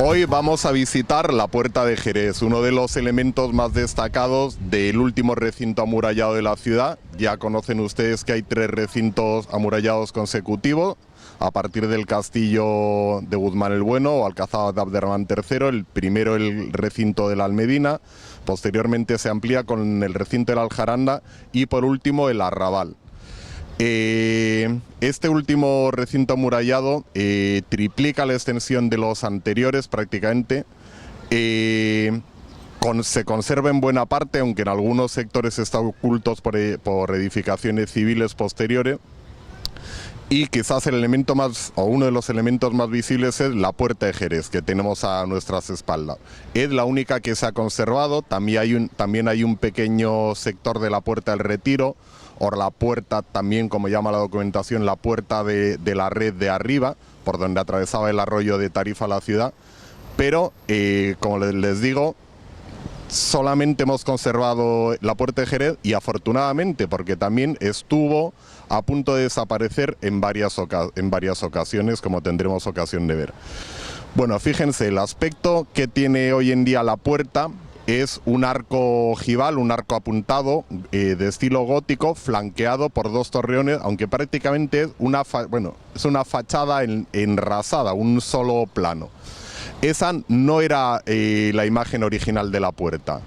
Hoy vamos a visitar la Puerta de Jerez, uno de los elementos más destacados del último recinto amurallado de la ciudad. Ya conocen ustedes que hay 3 recintos amurallados consecutivos, a partir del castillo de Guzmán el Bueno o Alcázar de Abderramán III, el primero el recinto de la Almedina, posteriormente se amplía con el recinto de la Aljaranda y por último el Arrabal. Este último recinto amurallado triplica la extensión de los anteriores prácticamente. Se conserva en buena parte, aunque en algunos sectores están ocultos por edificaciones civiles posteriores. Y quizás el elemento más, o uno de los elementos más visibles, es la Puerta de Jerez, que tenemos a nuestras espaldas. Es la única que se ha conservado. También hay un pequeño sector de la Puerta del Retiro, o la puerta, también como llama la documentación, la puerta de la red de arriba, por donde atravesaba el arroyo de Tarifa la ciudad. Pero, como les digo, solamente hemos conservado la Puerta de Jerez, y afortunadamente, porque también estuvo a punto de desaparecer en varias ocasiones, como tendremos ocasión de ver. Bueno, fíjense, el aspecto que tiene hoy en día la puerta es un arco ojival, un arco apuntado de estilo gótico, flanqueado por 2 torreones, aunque prácticamente es una fachada enrasada, un solo plano. Esa no era la imagen original de la puerta.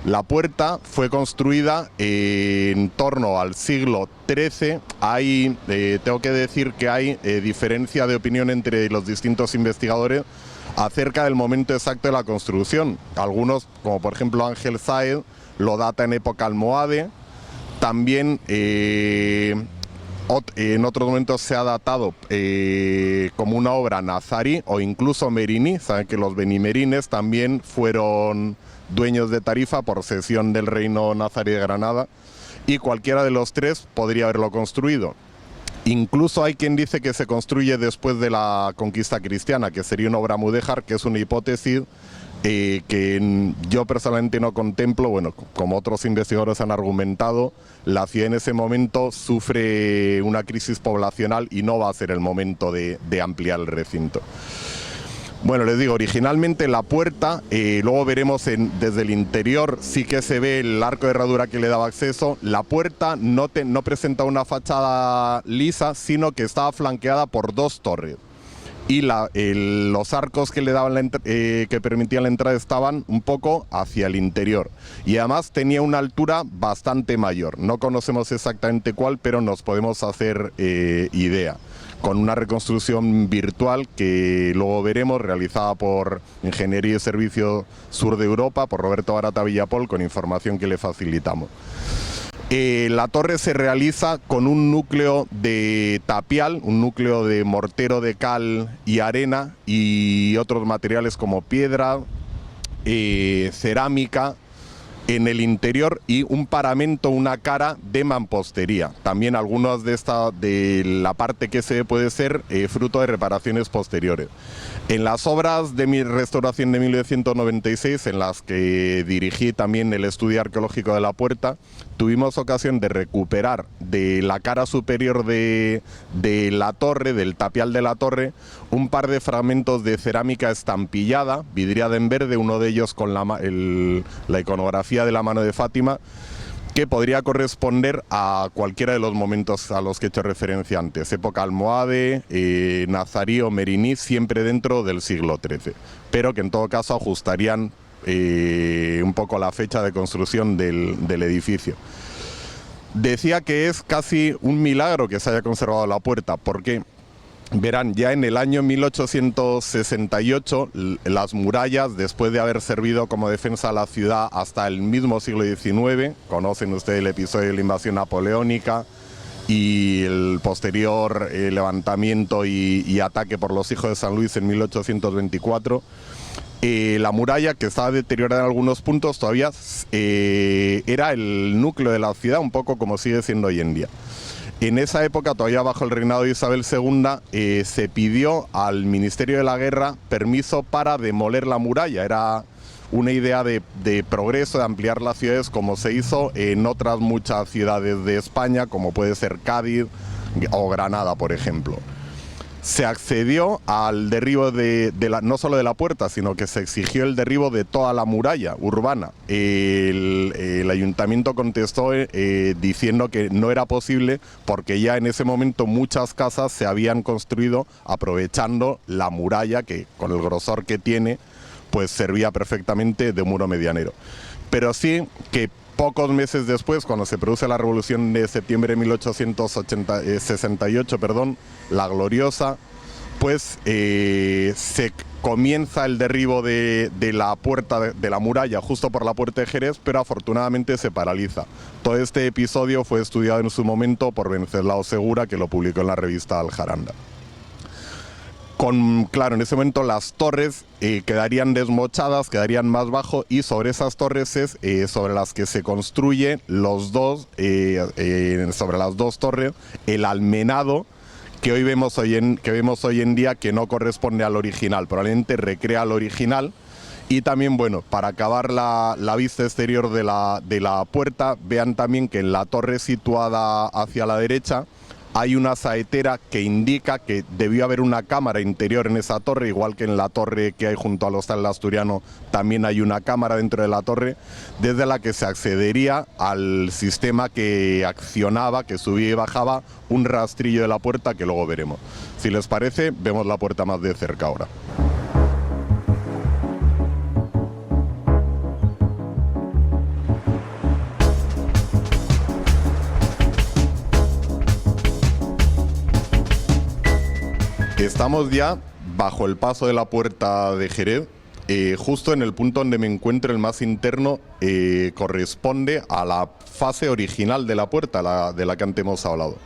La puerta fue construida en torno al siglo XIII. Tengo que decir que hay diferencia de opinión entre los distintos investigadores acerca del momento exacto de la construcción. Algunos, como por ejemplo Ángel Sáez, lo data en época almohade. También en otros momentos se ha datado como una obra nazarí o incluso meriní. Saben que los benimerines también fueron dueños de Tarifa por cesión del reino nazarí de Granada, y cualquiera de los 3 podría haberlo construido. Incluso hay quien dice que se construye después de la conquista cristiana, que sería una obra mudéjar, que es una hipótesis que yo personalmente no contemplo. Bueno, como otros investigadores han argumentado, la ciudad en ese momento sufre una crisis poblacional y no va a ser el momento de ampliar el recinto. Bueno, les digo, originalmente la puerta, luego veremos desde el interior sí que se ve el arco de herradura que le daba acceso. La puerta no presenta una fachada lisa, sino que estaba flanqueada por 2 torres. Y los arcos que le daban que permitían la entrada estaban un poco hacia el interior. Y además tenía una altura bastante mayor. No conocemos exactamente cuál, pero nos podemos hacer idea, con una reconstrucción virtual que luego veremos, realizada por Ingeniería y Servicios Sur de Europa, por Roberto Barata Villapol, con información que le facilitamos. La torre se realiza con un núcleo de tapial, un núcleo de mortero de cal y arena y otros materiales como piedra, cerámica en el interior, y un paramento, una cara de mampostería. También algunas de la parte que se ve puede ser fruto de reparaciones posteriores. En las obras de mi restauración de 1996, en las que dirigí también el estudio arqueológico de la puerta, tuvimos ocasión de recuperar de la cara superior de la torre, del tapial de la torre, un par de fragmentos de cerámica estampillada, vidriada en verde, uno de ellos con la iconografía de la mano de Fátima, que podría corresponder a cualquiera de los momentos a los que he hecho referencia antes, época almohade, nazarí o meriní, siempre dentro del siglo XIII, pero que en todo caso ajustarían un poco la fecha de construcción del edificio. Decía que es casi un milagro que se haya conservado la puerta, porque verán, ya en el año 1868 las murallas, después de haber servido como defensa a la ciudad hasta el mismo siglo XIX, conocen ustedes el episodio de la invasión napoleónica y el posterior levantamiento y ataque por los hijos de San Luis en 1824, la muralla, que estaba deteriorada en algunos puntos, todavía era el núcleo de la ciudad, un poco como sigue siendo hoy en día. En esa época, todavía bajo el reinado de Isabel II, se pidió al Ministerio de la Guerra permiso para demoler la muralla. Era una idea de progreso, de ampliar las ciudades, como se hizo en otras muchas ciudades de España, como puede ser Cádiz o Granada, por ejemplo. se accedió al derribo no solo de la puerta, sino que se exigió el derribo de toda la muralla urbana. El ayuntamiento contestó diciendo que no era posible porque ya en ese momento muchas casas se habían construido aprovechando la muralla que con el grosor que tiene pues servía perfectamente de muro medianero. Pero sí que pocos meses después, cuando se produce la Revolución de Septiembre de 1868, la gloriosa, pues se comienza el derribo de la puerta de la muralla justo por la Puerta de Jerez, pero afortunadamente se paraliza. Todo este episodio fue estudiado en su momento por Venceslao Segura, que lo publicó en la revista Aljaranda. Claro, en ese momento las torres quedarían desmochadas, quedarían más bajo, y sobre esas torres es sobre las que se construye sobre las dos torres el almenado que vemos hoy en día, que no corresponde al original, probablemente recrea al original. Y también, bueno, para acabar la vista exterior de la puerta, vean también que en la torre situada hacia la derecha hay una saetera que indica que debió haber una cámara interior en esa torre, igual que en la torre que hay junto al Hostal Asturiano también hay una cámara dentro de la torre, desde la que se accedería al sistema que accionaba, que subía y bajaba un rastrillo de la puerta, que luego veremos. Si les parece, vemos la puerta más de cerca ahora. Estamos ya bajo el paso de la Puerta de Jerez, justo en el punto donde me encuentro, el más interno, corresponde a la fase original de la puerta, de la que antes hemos hablado.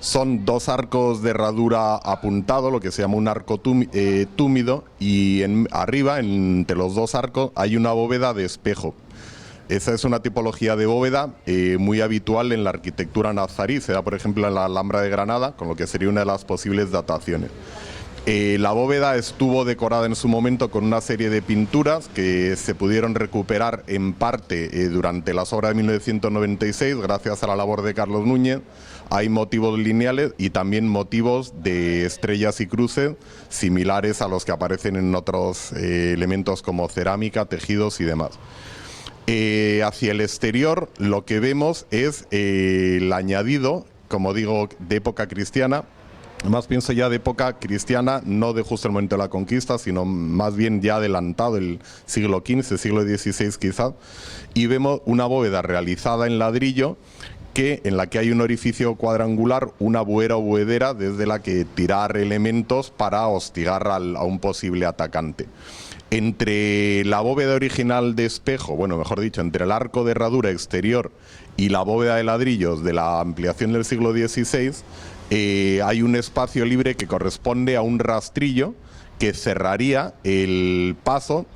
Son dos arcos de herradura apuntado, lo que se llama un arco túmido, y arriba, entre los dos arcos, hay una bóveda de espejo. Esa es una tipología de bóveda muy habitual en la arquitectura nazarí, se da por ejemplo en la Alhambra de Granada, con lo que sería una de las posibles dataciones. La bóveda estuvo decorada en su momento con una serie de pinturas que se pudieron recuperar en parte durante las obras de 1996, gracias a la labor de Carlos Núñez. Hay motivos lineales y también motivos de estrellas y cruces similares a los que aparecen en otros elementos como cerámica, tejidos y demás. Hacia el exterior lo que vemos es el añadido, como digo, de época cristiana. Más pienso ya de época cristiana, no de justo el momento de la conquista, sino más bien ya adelantado, el siglo XV, siglo XVI quizás, y vemos una bóveda realizada en ladrillo en la que hay un orificio cuadrangular, una buera o buedera desde la que tirar elementos para hostigar a un posible atacante. Entre la bóveda original de espejo, bueno, mejor dicho, entre el arco de herradura exterior y la bóveda de ladrillos de la ampliación del siglo XVI, hay un espacio libre que corresponde a un rastrillo que cerraría el paso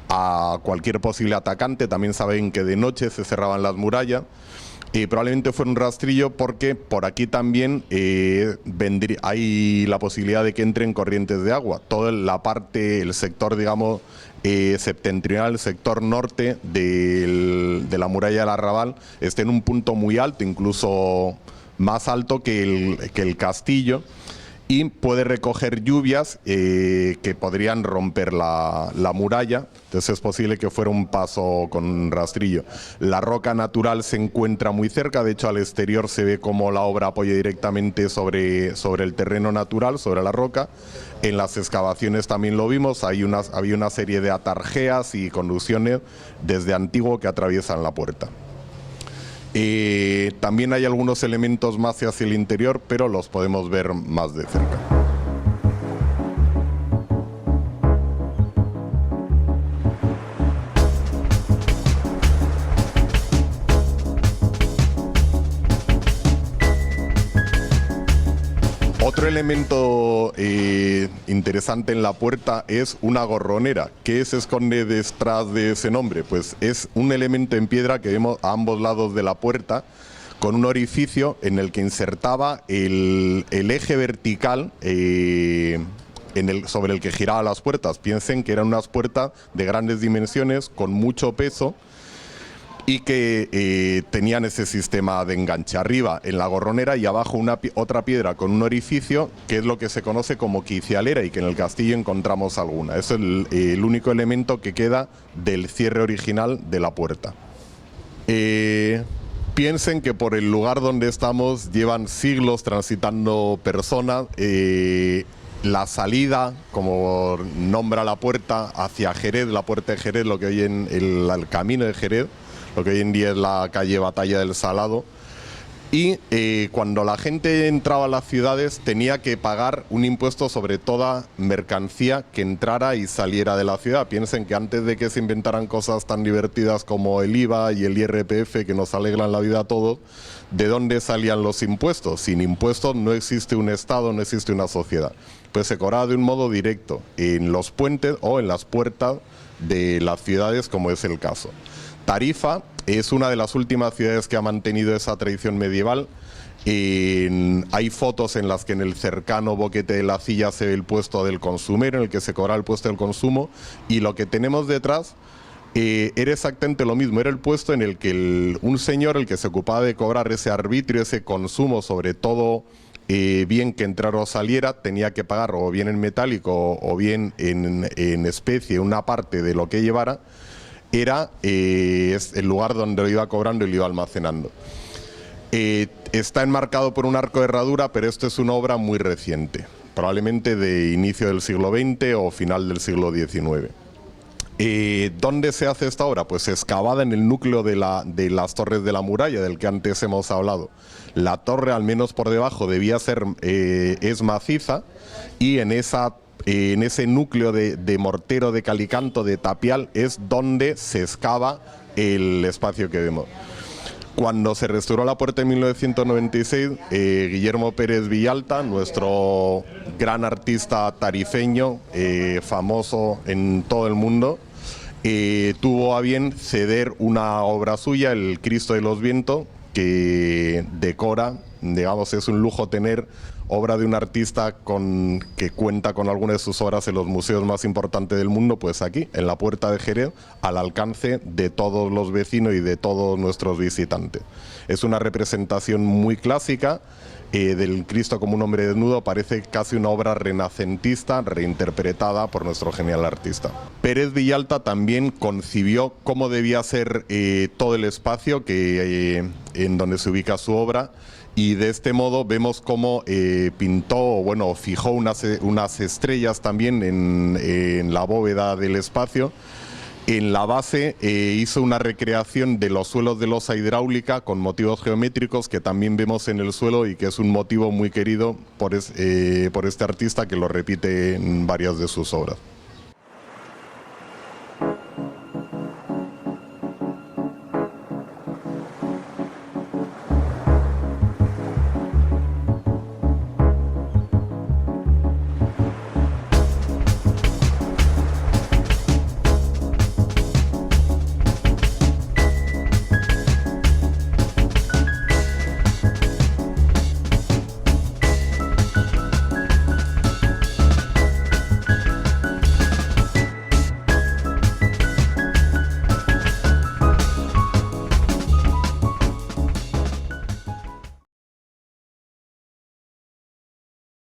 a cualquier posible atacante. También saben que de noche se cerraban las murallas. Probablemente fue un rastrillo porque por aquí también hay la posibilidad de que entren corrientes de agua. Toda la parte, el sector, digamos, septentrional, el sector norte de la muralla del Arrabal, está en un punto muy alto, incluso más alto que el castillo, y puede recoger lluvias que podrían romper la muralla. Entonces es posible que fuera un paso con rastrillo. La roca natural se encuentra muy cerca, de hecho al exterior se ve como la obra apoya directamente sobre el terreno natural, sobre la roca. En las excavaciones también lo vimos, había una serie de atarjeas y conducciones desde antiguo que atraviesan la puerta. También hay algunos elementos más hacia el interior, pero los podemos ver más de cerca. Otro elemento interesante en la puerta es una gorronera. ¿Qué se esconde detrás de ese nombre? Pues es un elemento en piedra que vemos a ambos lados de la puerta, con un orificio en el que insertaba el eje vertical sobre el que giraban las puertas. Piensen que eran unas puertas de grandes dimensiones, con mucho peso, y que tenían ese sistema de enganche arriba en la gorronera y abajo otra piedra con un orificio, que es lo que se conoce como quicialera, y que en el castillo encontramos alguna. Es el único elemento que queda del cierre original de la puerta. Piensen que por el lugar donde estamos llevan siglos transitando personas. La salida, como nombra la puerta, hacia Jerez, la puerta de Jerez, lo que hoy en el camino de Jerez, lo que hoy en día es la calle Batalla del Salado. Y cuando la gente entraba a las ciudades tenía que pagar un impuesto sobre toda mercancía que entrara y saliera de la ciudad. Piensen que antes de que se inventaran cosas tan divertidas como el IVA y el IRPF, que nos alegran la vida a todos, ¿de dónde salían los impuestos? Sin impuestos no existe un Estado, no existe una sociedad. Pues se cobraba de un modo directo en los puentes o en las puertas de las ciudades, como es el caso. Tarifa es una de las últimas ciudades que ha mantenido esa tradición medieval. Hay fotos en las que en el cercano Boquete de la Silla se ve el puesto del consumero, en el que se cobraba el puesto del consumo, y lo que tenemos detrás era exactamente lo mismo. Era el puesto en el que un señor, el que se ocupaba de cobrar ese arbitrio, ese consumo sobre todo bien que entrara o saliera, tenía que pagar o bien en metálico o bien en especie una parte de lo que llevara. Era es el lugar donde lo iba cobrando y lo iba almacenando. Está enmarcado por un arco de herradura, pero esto es una obra muy reciente, probablemente de inicio del siglo XX o final del siglo XIX. ¿Dónde se hace esta obra? Pues excavada en el núcleo de las torres de la muralla, del que antes hemos hablado. La torre, al menos por debajo, debía ser es maciza, y en ese núcleo de mortero, de calicanto, de tapial, es donde se excava el espacio que vemos. Cuando se restauró la puerta en 1996, Guillermo Pérez Villalta, nuestro gran artista tarifeño, famoso en todo el mundo, tuvo a bien ceder una obra suya, el Cristo de los Vientos, que decora, digamos, es un lujo tener obra de un artista que cuenta con algunas de sus obras en los museos más importantes del mundo, pues aquí, en la puerta de Jerez, al alcance de todos los vecinos y de todos nuestros visitantes. Es una representación muy clásica del Cristo como un hombre desnudo, parece casi una obra renacentista reinterpretada por nuestro genial artista. Pérez Villalta también concibió cómo debía ser todo el espacio en donde se ubica su obra, y de este modo vemos cómo fijó unas estrellas también en la bóveda del espacio. En la base hizo una recreación de los suelos de losa hidráulica con motivos geométricos que también vemos en el suelo, y que es un motivo muy querido por este artista, que lo repite en varias de sus obras.